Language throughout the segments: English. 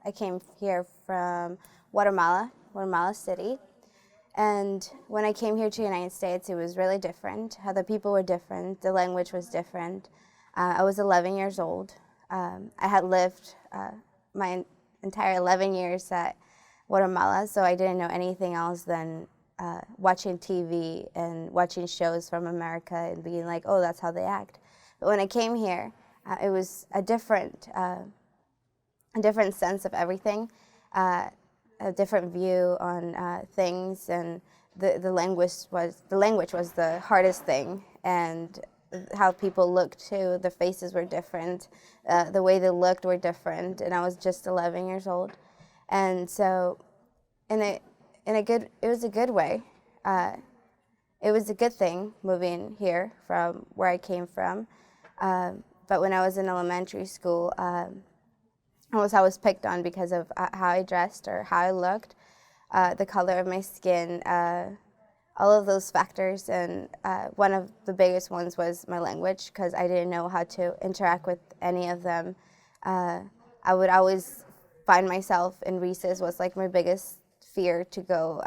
I came here from Guatemala City. And when I came here to the United States, it was really different. How the people were different, the language was different. I was 11 years old. I had lived my entire 11 years at Guatemala, so I didn't know anything else than watching TV and watching shows from America and being like, oh, that's how they act. But when I came here, it was a different sense of everything, a different view on things, and the language was the hardest thing, and how people looked too. The faces were different, the way they looked were different, and I was just 11 years old, and so it was a good way. It was a good thing moving here from where I came from. But when I was in elementary school, I was picked on because of how I dressed or how I looked, the color of my skin, all of those factors. And one of the biggest ones was my language, because I didn't know how to interact with any of them. I would always find myself in recess was like my biggest fear to go.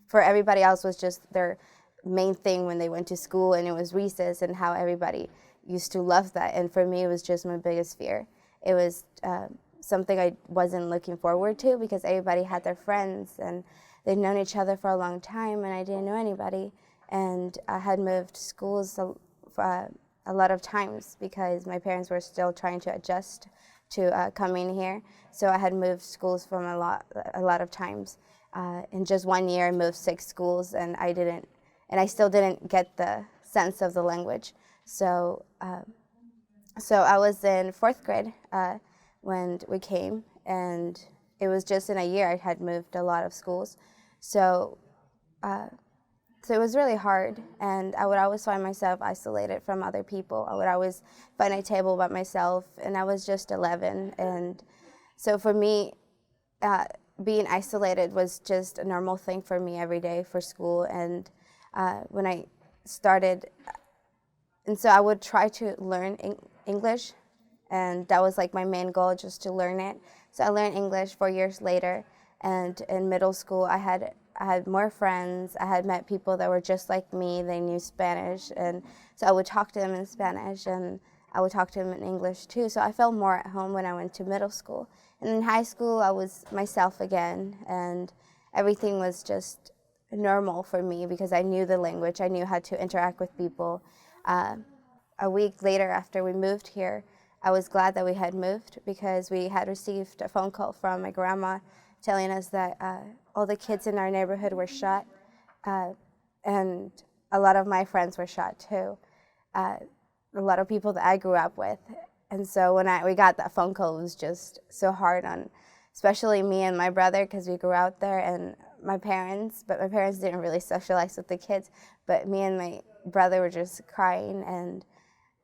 For everybody else was just their main thing when they went to school, and it was recess and how everybody used to love that. And for me, it was just my biggest fear. It was something I wasn't looking forward to, because everybody had their friends and they'd known each other for a long time, and I didn't know anybody. And I had moved schools a lot of times because my parents were still trying to adjust to coming here. So I had moved schools from a lot of times. In just 1 year, I moved 6 schools, and I still didn't get the sense of the language. So I was in 4th grade when we came, and it was just in a year I had moved a lot of schools. So it was really hard, and I would always find myself isolated from other people. I would always find a table by myself, and I was just 11. And so for me, being isolated was just a normal thing for me every day for school. And when I started, and so I would try to learn English, and that was like my main goal, just to learn it. So I learned English 4 years later, and in middle school I had more friends. I had met people that were just like me. They knew Spanish, and so I would talk to them in Spanish, and I would talk to them in English too. So I felt more at home when I went to middle school. And in high school, I was myself again, and everything was just normal for me because I knew the language. I knew how to interact with people. A week later, after we moved here, I was glad that we had moved, because we had received a phone call from my grandma telling us that all the kids in our neighborhood were shot, and a lot of my friends were shot too. A lot of people that I grew up with. And so when we got that phone call, it was just so hard on, especially me and my brother, because we grew out there, and my parents didn't really socialize with the kids. But me and my brother were just crying and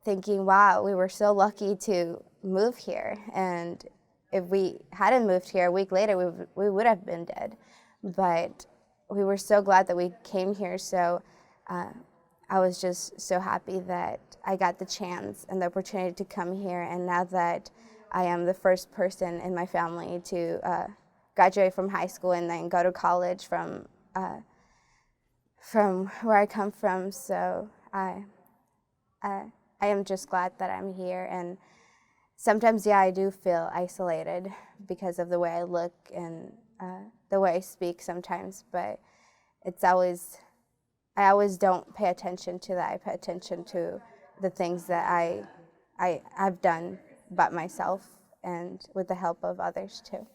thinking, wow, we were so lucky to move here. And if we hadn't moved here a week later, we would have been dead. But we were so glad that we came here. So I was just so happy that I got the chance and the opportunity to come here. And now that I am the first person in my family to graduate from high school and then go to college from where I come from, so I am just glad that I'm here. And sometimes, yeah, I do feel isolated because of the way I look and the way I speak sometimes, but I always don't pay attention to that. I pay attention to the things that I've done by myself and with the help of others too.